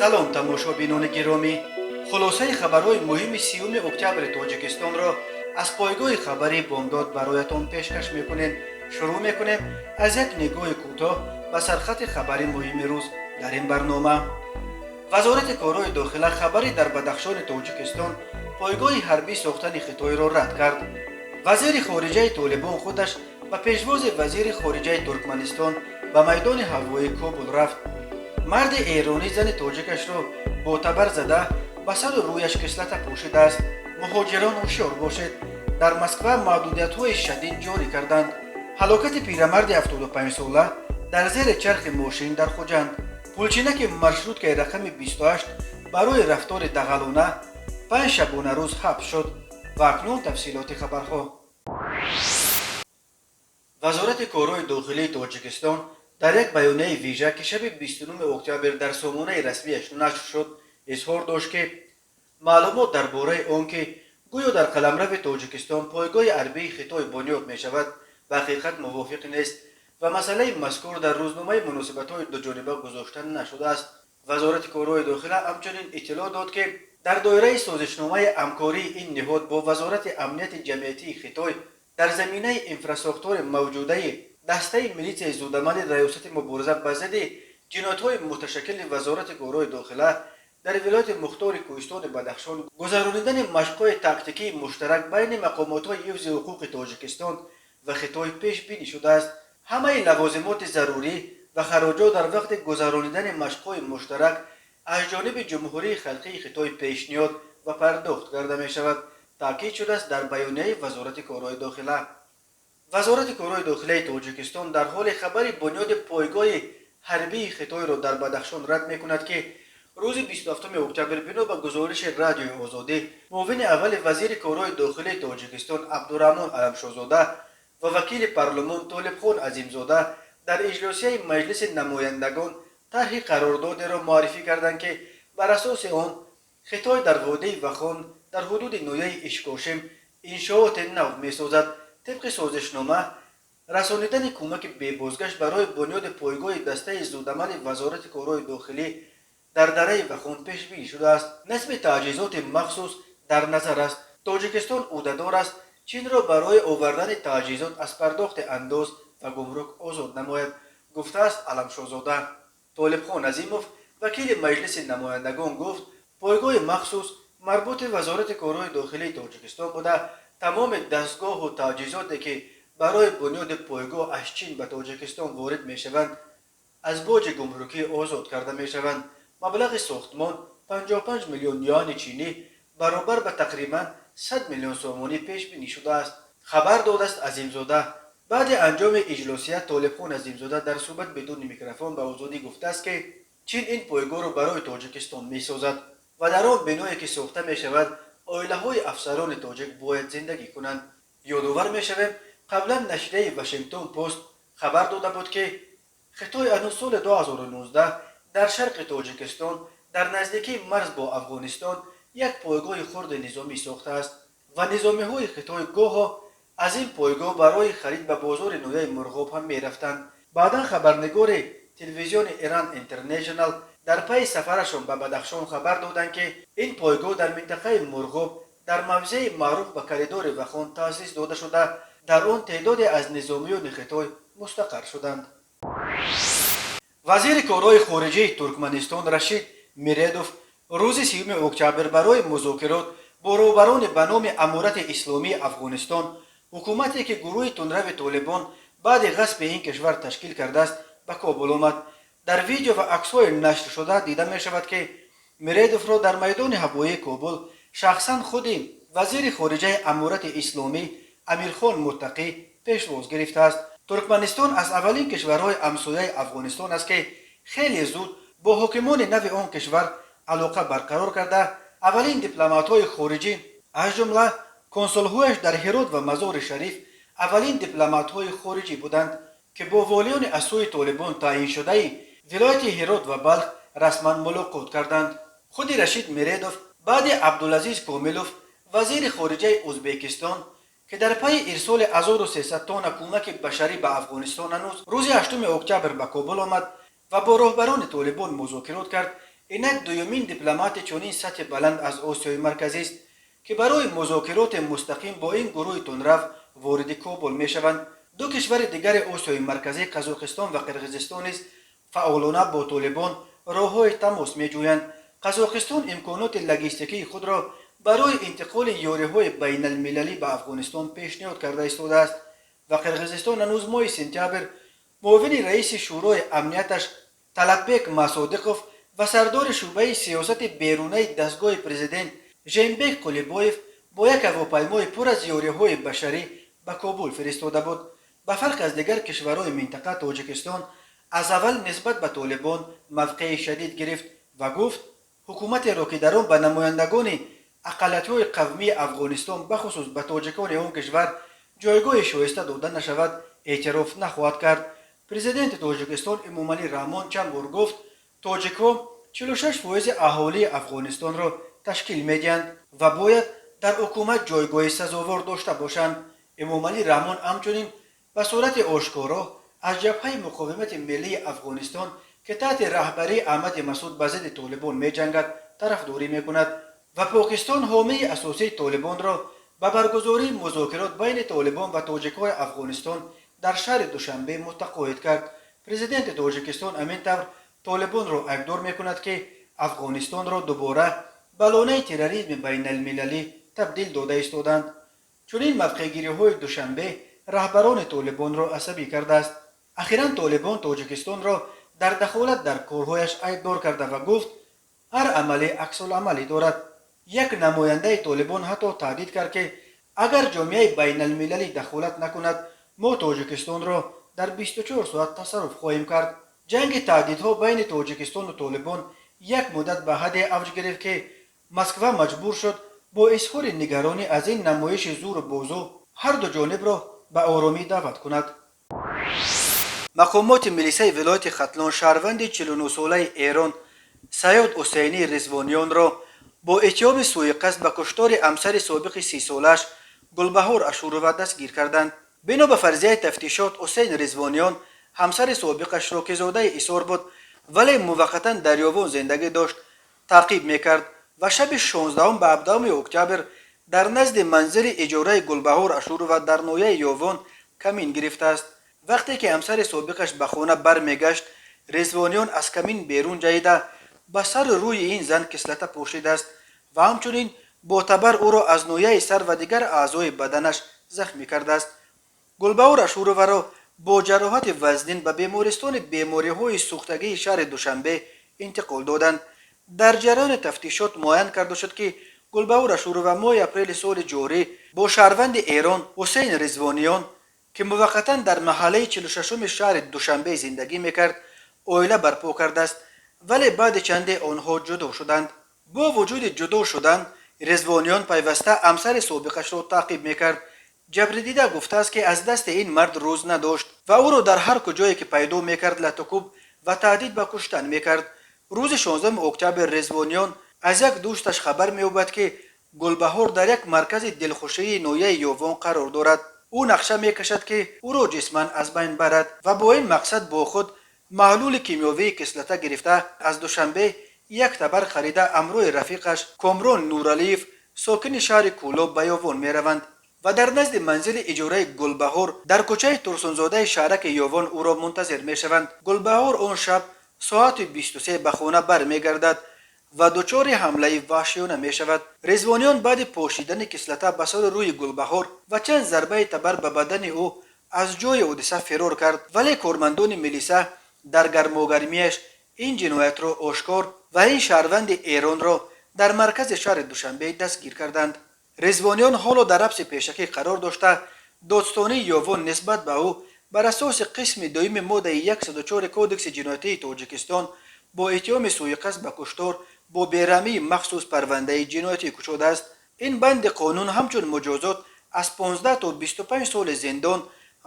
салом тамошобинони гиромӣ, хулосаи хабарҳои муҳими 30 октябри тоҷикистонро аз пойгоҳи хабарӣ бомдод бароятон пешкаш мекунем. шурӯъ мекунем аз як нигоҳи кӯтоҳ ба сархати хабари муҳими рӯз дар ин барнома. вазорати корҳои дохила хабари дар Бадахшони Тоҷикистон пойгоҳи ҳарбии сохтани Хитойро рад кард. вазири хориҷаи ТОЛИБОН ХУДАШ ба пешвози вазири хориҷаи ТУРКМАНИСТОН ба майдони ҳавои КОБУЛ рафт. марди ЭРОНӣ зани ТОЧИКАШРО бо ТАБАР зада ба саду рӯяш кислата пошидааст. муҳоҷирон ҳушёр бошед. дар Москва маҳдудиятҳои шадид ҷорӣ карданд. ҳалокати пирамарди 75-сола дар зери чархи мошин дар Хуҷанд. пулчинаки маршруткаи рақами 28 барои рафтори дағалона 5 шабона рӯз ҳабс шуд. ва акнун тафсилоти хабарҳо. вазорати корҳои дохилии Тоҷикистон дар як баёнияи вижа ки шаби 29 октябр дар сомонаи расмияш нашр шуд, изҳор дошт ки маълумот дар бораи он ки гӯё дар қаламрави Тоҷикистон пойгоҳи ҳарбии Хитой бунёд мешавад ба ҳақиқат мувофиқ нест ва масъалаи мазкур дар рӯзномаи муносибатҳои дуҷониба гузошта нашудааст. вазорати корҳои дохила ҳамчунин иттилоъ дод ки дар доираи созишномаи ҳамкории ин ниҳод бо вазорати амнияти ҷамъиятии Хитой дар заминаи инфраструктураи мавҷудаи дастаи милитсияи зудамали раёсати мубориза ба зидди ҷиноятҳои муташаккили вазорати корҳои дохила дар вилояти мухтори Кӯҳистони Бадахшон гузаронидани машқҳои тактикии муштарак байни мақомотҳои ҳифзи ҳуқуқи Тоҷикистон ва Хитой пешбинӣ шудааст. ҳамаи лавозимоти зарурӣ ва хароҷот дар вақти гузаронидани машқҳои муштарак аз ҷониби ҷумҳурии халқии Хитой пешниҳод ва пардохт карда мешавад, таъкид шудааст дар баёнияи вазорати корҳои дохила. вазорати корҳои дохилаи Тоҷикистон дар ҳоли хабари бунёди пойгоҳи ҳарбии Хитойро дар Бадахшон рад мекунад ки рӯзи 27 октябр бино ба гузориши радиои озодӣ муовини аввали вазири корҳои дохилаи Тоҷикистон Абдураҳмон Аламшозода ва вакили парлумон Толибхон Азимзода дар иҷлосияи маҷлиси намояндагон тарҳи қарордодеро муаррифӣ карданд ки бар асоси он Хитой дар водии Вахон дар ҳудуди ноҳияи Ишкошим иншооти нав месозад. طبق سازشنامه رسانیدن کمک بازگشت برای بنیاد پایگاه دسته زودعمل وزارت کارهای داخلی در دره وخون پیش بینی شده است. نصب تجهیزات مخصوص در نظر است. تاجیکستان عهده‌دار است چین را برای آوردن تجهیزات از پرداخت انداز و گمرک آزاد نماید، گفته است علمشاهزاده. طالبخان عظیموف وکیل مجلس نمایندگان گفت پایگاه مخصوص مربوط وزارت کارهای داخلی تاجیکستان بوده. تمام دستگاه و تجهیزاتی که برای بنیاد پایگاه از چین به تاجیکستان وارد می شوند از باج گمرکی آزاد کرده می شوند. مبلغ ساختمان 55 میلیون یوان چینی برابر به تقریبا 100 میلیون سومانی پیش بینی شده است. خبر داده است عظیمزاده. بعد انجام اجلاسیه طالبخان عظیمزاده در صحبت بدون میکروفون به آزادی گفته است که چین این پایگاه را برای تاجیکستان می سازد و در آن بنایی که ساخته می شود اویله‌های افسران تاجیک باید زندگی کنند. یادآور می‌شویم قبلا نشریه واشنگتن پست خبر داده بود که خیتای از سال 2019 در شرق تاجیکستان در نزدیکی مرز با افغانستان یک پایگاه خرد نظامی ساخته است و نظامی‌های خیتای گاهی از این پایگاه برای خرید به بازار نویای مرغاب هم می‌رفتند. بعدا خبرنگار تلویزیون ایران اینترنشنال در پی سفرشان به بدخشان خبر دادند که این پایگاه در منطقه مرغاب در موضع معروف به کریدور وخان تأسیس داده شده. در آن تعدادی از نظامیان خیتای مستقر شدند. وزیر کارهای خارجه ترکمنستان رشید میردوف روز 30 اکتبر برای مذاکرات با رهبران به نام امارت اسلامی افغانستان، حکومتی که گروه تندرو طالبان بعد غصب این کشور تشکیل کرده است، به کابل آمد. در ویدیو و عکس‌های نشر شده دیده می شود که میردوف را در میدان هوایی کابل شخصا خود وزیر خارجه امارت اسلامی امیرخان متقی پیشواز گرفته است. ترکمنستان از اولین کشورهای همسایه افغانستان است که خیلی زود با حاکمان نو آن کشور علاقه برقرار کرده. اولین دیپلمات‌های خارجی از جمله کنسول‌هایش در هرات و مزار شریف اولین دیپلمات‌های خارجی بودند که با والیان از سوی طالبان تعیین شده ولایت هرات و بلخ رسما ملاقات کردند. خود رشید میردوف بعد عبدالعزیز کاملوف وزیر خارجه ازبکستان که در پی ارسال 1300 تن کمک بشری به افغانستان هنوز روز 8 اکتبر به کابل آمد و با رهبران طالبان مذاکرات کرد، اینک دومین دیپلمات چنین سطح بلند از آسیای مرکزی است که برای مذاکرات مستقیم با این گروه تندرو وارد کابل میشوند. دو کشور دیگر آسیای مرکزی قزاقستان و قرقیزستان نیز فعالانه با طالبان راههای تماس میجویند. قزاقستان امکانات لوجستیکی خود را برای انتقال یاریهای بین المللی به افغانستان پیشنهاد کرده ایستاده است و قرقیزستان هنوز ماه سپتامبر معاون رئیس شورای امنیتش طلببک مصادقوف و سردار شعبه سیاست بیرونی دستگاه پرزیدنت ژینبک قلیبایف با یک هواپیمای پر از یاریهای بشری به کابل فرستاده بود. به فرق از دیگر کشورهای منطقه، تاجیکستان از اول نسبت به طالبان موقع شدید گرفت و گفت حکومت را که در آن به نمایندگان اقلیت‌های قومی افغانستان بخصوص به تاجیکان آن کشور جایگاه شایسته داده نشود اعتراف نخواهد کرد. پرزیدنت تاجیکستان امامعلی رحمان چند بار گفت تاجیک‌ها 46% اهالی افغانستان را تشکیل می‌دهند و باید در حکومت جایگاه سزاوار داشته باشند. امامعلی رحمان همچنین به صورت آشکارا از جبهه مقاومت ملی افغانستان که تحت رهبری احمد مسعود به ضد طالبان می‌جنگد طرفداری می‌کند و پاکستان حامی اساسی طالبان را به برگزاری مذاکرات بین طالبان و تاجیک‌های افغانستان در شهر دوشنبه متقاعد کرد. پرزیدنت تاجیکستان همین طور طالبان را اقدار می‌کند که افغانستان را دوباره به لانه تروریسم بین المللی تبدیل داده ایستادند. چنین موقع‌گیری‌های دوشنبه رهبران طالبان را عصبی کرده است. اخیراً طالبان تاجیکستان را در دخالت در کارهایش ایبدار کرده و گفت هر عملی عکس‌العملی دارد. یک نماینده طالبان حتی تهدید کرد که اگر جامعه بین المللی دخالت نکند ما تاجیکستان را در 24 ساعت تصرف خواهیم کرد. جنگ تهدیدها بین تاجیکستان و طالبان یک مدت به حد اوج گرفت که مسکو مجبور شد با اظهار نگرانی از این نمایش زور بازو هر دو جانب را به آرامی دعوت کند. مقامات میلیسای ولایت ختلان شهروند 49 ساله ایران سیاد حسینی رضوانیان را با اتهام سوء قصد به کشتار همسر سابق 30 سالش گلبهار اشورova دستگیر کردند. بنا به فرضیه تفتیشات حسین رضوانیان همسر سابقش را که زاده ایثار بود ولی موقتا در یاوان زندگی داشت تعقیب میکرد و شب 16 به 17 اکتبر در نزد منزل اجاره گلبهار اشورova در ناحیه یاوان کمین گرفته است. وقتی که همسر سابقش به خانه برمیگشت رضوانیان از کمین بیرون جاییده به سر روی این زن کسلته پوشیده است و همچنین با تبر او را از ناحیه سر و دیگر اعضای بدنش زخمی کرده است. گلبهار اشورova را با جراحت وزنین به بیمارستان بیماری‌های سوختگی شهر دوشنبه انتقال دادند. در جریان تفتیشات معاین کرده شد که گلبهار اشورova ماه اپریل سال جاری با شهروند ایران حسین رضوانیان که موقتا در محله 46 شهر دوشنبه زندگی میکرد عائله برپا کرده است ولی بعد چند آنها جدا شدند. با وجود جدا شدن رضوانیان پیوسته همسر سابقش را تعقیب میکرد. جبردیده گفته است که از دست این مرد روز نداشت و او را در هر کجایی که پیدا میکرد لطکوب و تهدید به کشتن میکرد. روز 16 اکتبر رضوانیان از یک دوستش خبر مییابد که گلبهار در یک مرکز دلخوشی ناحیه یاوان قرار دارد. او نقشه میکشد که او را جسماً از بین برد و با این مقصد با خود محلول کیمیاوی کسلته گرفته از دوشنبه یک تبر خریده همراه رفیقش کامران نورعلیف ساکن شهر کولاب به یاوان میروند و در نزد منزل اجاره گلبهار در کوچه ترسونزاده شهرک یاوان او را منتظر میشوند. گلبهار آن شب ساعت 23 به خانه برمیگردد و دچار حمله وحشیانه می شود. رضوانیان بعد پاشیدن کسلته به سر روی گلبهار و چند ضربه تبر به بدن او از جای حادثه فرار کرد ولی کارمندان میلیسا در گرماگرمیش این جنایت را آشکار و این شهروند ایران را در مرکز شهر دوشنبه دستگیر کردند. رضوانیان حالا در حبس پیشکی قرار داشته دادستانی یاوان نسبت به او بر اساس قسم دوم ماده 104 کودکس جنایتی تاجیکستان با اتهام سوء قصد به کشتار با بیرحمی مخصوص پرونده جنایتی گشوده است. این بند قانون همچون مجازات از 15 تا 25 سال زندان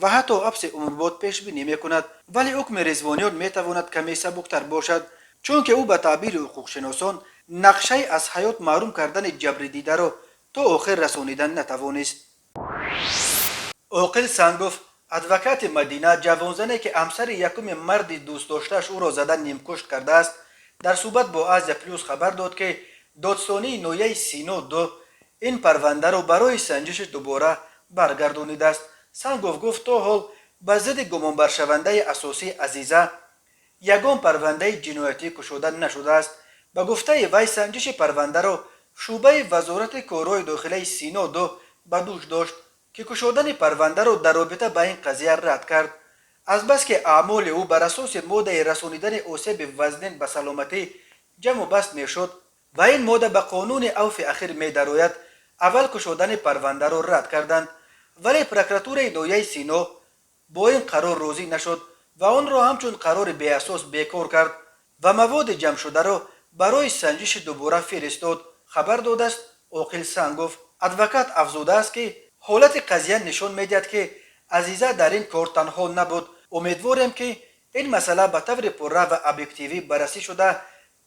و حتی حبس عمرباد پیش بینی میکند ولی حکم رضوانیان میتواند کمی سبکتر باشد چون که او به تعبیر حقوق شناسان نقشه از حیات محروم کردن جبردیده را تا آخر رسانیدن نتوانست. عاقل سنگوف ادوکات مدینه جوانزنی که همسر یکم مردی دوست داشتهش او را زده نیمکشت کرده است در صحبت با آزیا پلوس خبر داد که دادستانی نویه 32 این پرونده را برای سنجش دوباره برگردانیده است. سنگوف گفت تا حال به ضد گمانبر شونده اساسی عزیزه یگان پرونده جنایتی کشوده نشده است. به گفته وی سنجش پرونده را شعبه وزارت کارهای داخلی 32 به دوش داشت که کشودن پرونده را در رابطه با این قضیه رد کرد. از بس که اعمال او بر اساس ماده رسانیدن آسیب وزنین به سلامتی جمع و بست میشد و این ماده به قانون عفو اخیر می درآید، اول کشودن پرونده را رد کردند، ولی پروکراتور نویه سینو با این قرار راضی نشد و آن را همچون قرار بی اساس بیکار کرد و مواد جمع شده را برای سنجش دوباره فرستاد. خبر داده است عاقل سنگوف. ادوکات افزوده است که حالت قضیه نشان میدهد که عزیزه در این کار تنها نبود. امیدواریم که این مسئله به طور پرره و ابجکتیوی بررسی شده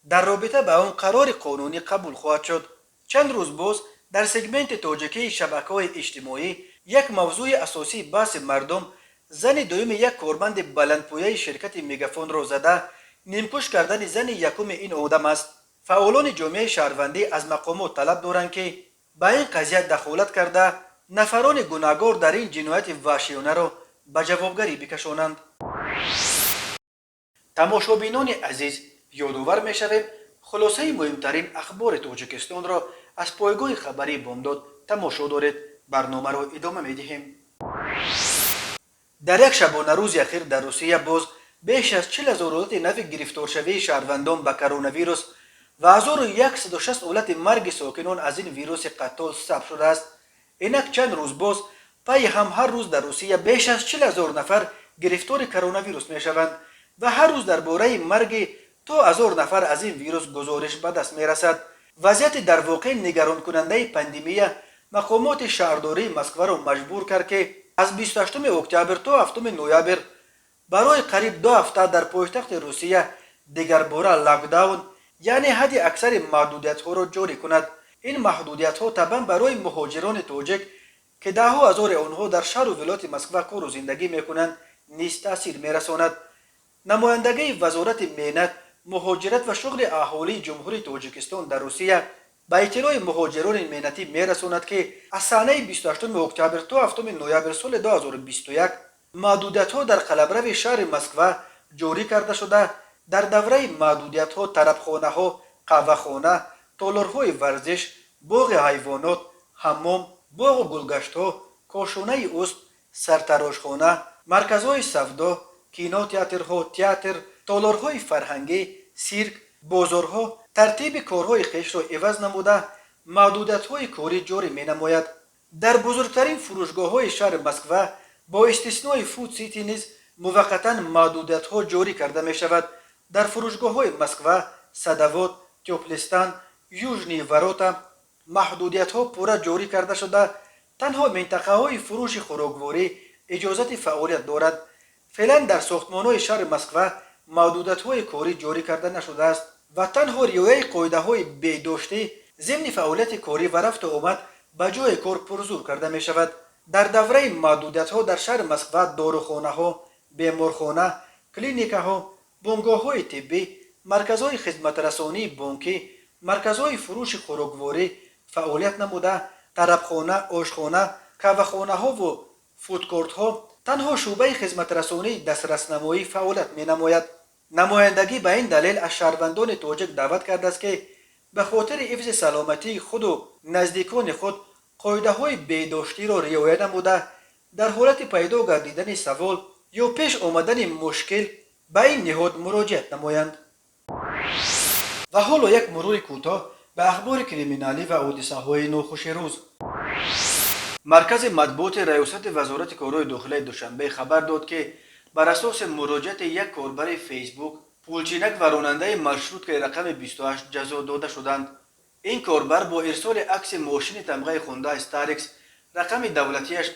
در رابطه با آن قرار قانونی قبول خواهد شد. چند روز باز در سگمنت تاجیکی شبکه‌های اجتماعی یک موضوع اساسی بحث مردم زن دوم یک کارمند بلندپایه شرکت میگافون را زده نیمکش کردن زن یکم این آدم است. فعالان جامعه شهروندی از مقامات طلب دارند که به این قضیه دخالت کرده نفران گناهکار در این جنایت وحشیانه را به جوابگری بکشانند. تماشابینان عزیز، یادآور می‌شویم خلاصه مهمترین اخبار تاجیکستان را از پایگاه خبری بامداد تماشا دارید. برنامه را ادامه می‌دهیم. در یک شبانه روز اخیر در روسیه باز بیش از 40,000 حالت نو گرفتارشوی شهروندان به کرونا ویروس و 1160 حالت مرگ ساکنان از این ویروس قتل ثبت شده است. اینک چند روز باز پای هم هر روز در روسیه بیش از 40,000 نفر گرفتار کرونا ویروس می شوند و هر روز درباره مرگ تا 1000 نفر از این ویروس گزارش به دست می رسد. وضعیت در واقع نگران کننده پاندمی مقامات شهرداری مسکو را مجبور کرد که از 28 اکتبر تا 7 نوامبر برای قریب 2 هفته در پایتخت روسیه دیگر باره لاکداون یعنی حد اکثر محدودیت ها را جاری کند. این محدودیت ها طبعا برای مهاجران تاجیک که 10,000 آنها در شهر و ولایت مسکو کار و زندگی میکنند نیز تاثیر میرساند. نمایندگی وزارت مهنت، مهاجرت و شغل اهالی جمهوری تاجیکستان در روسیه به اطلاع مهاجران مهنتی میرساند که از سحنه 28 اکتبر تا 7 نوامبر سال 2021 محدودیت ها در قلمرو شهر مسکو جاری کرده شده. در دوره محدودیت ها طربخانه ها، قهوه‌خانه، تالارهای ورزش، باغ حیوانات، حمام، باغ و گلگشت ها، کاشانه اوست، سرتراشخانه، مرکزهای سودا، کینوتئاترها، تئاتر، تالارهای فرهنگی، سیرک، بازارها ترتیب کارهای خویش را عوض نموده محدودیت‌های کاری جاری می‌نماید. در بزرگترین فروشگاه‌های شهر مسکو با استثنای فود سیتی نیز موقتا محدودیت‌ها جاری کرده می‌شود. در فروشگاه‌های مسکو، صدوات، تیوپلستان، یوژنی وروتا محدودیت‌ها پورا جاری کرده شده. تنها منطقه‌های فروش خوراکواری اجازه فعالیت دارد. فعلا در ساختمان‌های شهر مسکو محدودیت‌های کاری جاری کرده نشده است و تنها رعایت قاعده‌های بهداشتی ضمن فعالیت کاری و رفت و آمد به جای کار پرزور کرده می شود. در دوره محدودیت‌ها در شهر مسکو داروخانه‌ها، بیمارخانه، کلینیک‌ها، بنگاه‌های طبی، مرکزهای خدمت رسانی بانکی، مرکزهای فروش خوراکواری فعالیت نموده. طربخانه، آشخانه، قهوه‌خانه‌ها و فودکورت‌ها تنها شعبه خدمت رسانی دسترس نمایی فعالیت می‌نماید. نمایندگی به این دلیل از شهروندان تاجیک دعوت کرده است که به خاطر حفظ سلامتی خود و نزدیکان خود قاعده‌های بهداشتی را رعایت نموده در حالت پیدا گردیدن سوال یا پیش آمدن مشکل به این نهاد مراجعت نمایند. و حالا یک مرور کوتاه به اخبار کریمینالی و حادثه‌های ناخوش روز. مرکز مطبوعات ریاست وزارت کارهای داخلی دوشنبه خبر داد که بر اساس مراجعت یک کاربر فیسبوک پولچینک و راننده مشروط که رقم 28 جزا داده شدند. این کاربر با ارسال عکس ماشین تمغه خونده استاریکس رقم دولتیش 5556-1001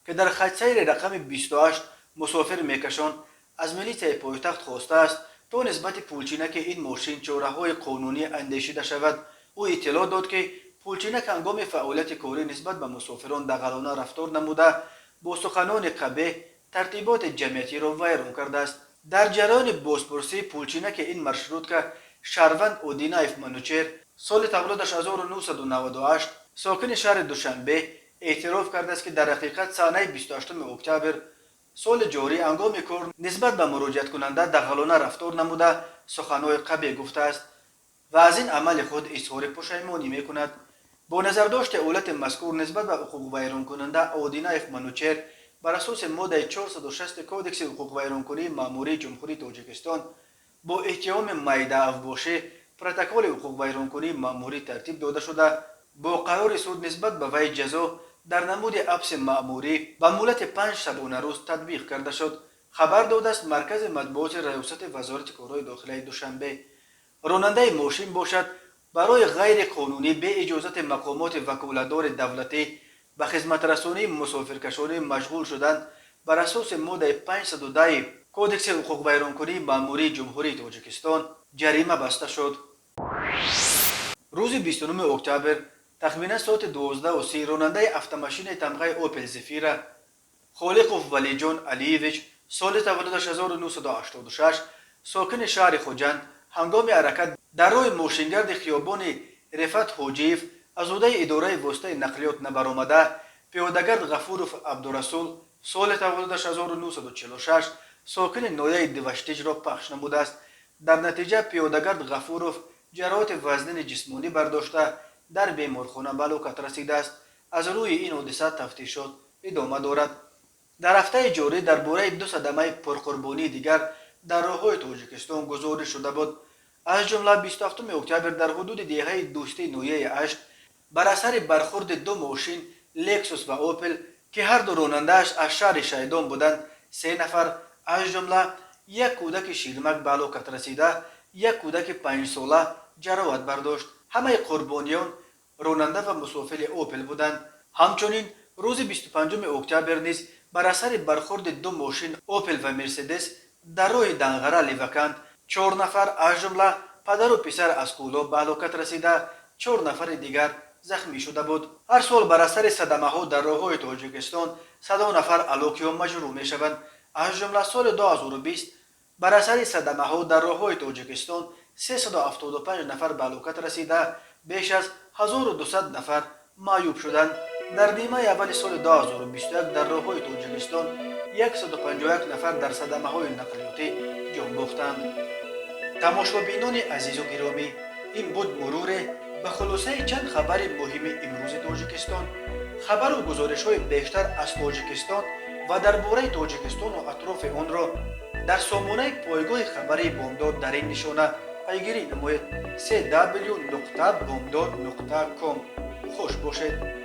که در خط سیر رقم 28 مسافر میکشان از ملیته پایتخت خواسته است تا نسبت پولچینک این ماشین چاره‌های قانونی اندیشیده شود. او اطلاع داد که پولچینک هنگام فعالیت کاری نسبت به مسافران دغلانه رفتار نموده با سخنان قبیح ترتیبات جمعیتی را ویران کرده است. در جریان بازپرسی پولچینک این مارشروتکا شهروند اودینایف منوچر سال تولدش 1998 ساکن شهر دوشنبه اعتراف کرده است که در حقیقت سانحه 28 اکتبر سال جاری هنگام کار نسبت به مراجعت کننده دغلانه رفتار نموده سخنهای قبیح گفته است و از این عمل خود اظهار پشیمانی میکند. با نظر داشت اولت مذکور نسبت به حقوق ویران کننده اودینایف منوچر بر اساس ماده 460 کودکس حقوق ویرانکنی ماموری جمهوری تاجیکستان با اتهام مایده افباشه پروتکل حقوق ویرانکنی ماموری ترتیب داده شده با قرار سود نسبت به وی جزا در نمود حبس ماموری به مهلت 5 شبانه روز تطبیق کرده شد. خبر داده است مرکز مطبوعات ریاست وزارت کارهای داخلی دوشنبه. راننده ماشین باشد برای غیر قانونی به اجازت مقامات وکالتدار دولتی به خدمت رسانی مسافرکشانی مشغول شدند بر اساس ماده 510 کودکس حقوق ویرانکنی ماموری جمهوری تاجیکستان جریمه بسته شد. روز 29 اکتبر تقریبا ساعت 12:30 راننده автомашین تمغه اوپل زفیره خالقوف ولی جان علیویچ سال تولدش 1986 ساکن شهر خوجند هنگام حرکت در راه ماشینگرد خیابان رفت حاجیف از عهده اداره واسطه نقلیات نبرآمده پیادهگرد غفوروف عبدالرسول سال تولدش 1946 ساکن ناحیه دوشتیج را پخش نموده است. در نتیجه پیادهگرد غفوروف جراحت وزن جسمانی برداشته در بیمارخانه به هلاکت رسیده است. از روی این حادثه تفتیشات ادامه دارد. در هفته جاری درباره 2 صدمه پرقربانی دیگر در راههای تاجیکستان گزارش شده بود. از جمله 27 اکتبر در حدود دهه دوستی نویه 8 بر اثر برخورد 2 ماشین لکسوس و اوپل که هر دو راننده‌اش از شهر شیدان بودند 3 نفر از جمله یک کودک شیرمک به هلاکت رسیده، یک کودک 5 ساله جراحت برداشت. همه قربانیان راننده و مسافر اوپل بودند. همچنین روز 25 اکتبر نیز بر اثر برخورد 2 ماشین اوپل و مرسدس در راه دنغره لیوکند 4 نفر از جمله پدر و پسر از کولا به هلاکت رسیده، 4 نفر دیگر زخمی شده بود. هر سال بر اثر صدمه ها در راههای تاجیکستان 100 نفر هلاک یا مجروح می شوند. از جمله سال 2020 بر اثر صدمه ها در راههای تاجیکستان 375 نفر به هلاکت رسیده، بیش از 1200 نفر معیوب شدند. در نیمه اول سال 2021 در راههای تاجیکستان 151 نفر در صدمه های نقلیاتی جان باختند. تماشابینان عزیز و گرامی، این بود مرور به خلاصه چند خبر مهم امروز تاجیکستان. خبر و گزارش های بیشتر از تاجیکستان و درباره تاجیکستان و اطراف آن را در سامانه پایگاه خبری بامداد در این نشانه پیگیری نمایید: www.bomdad.com. خوش باشید.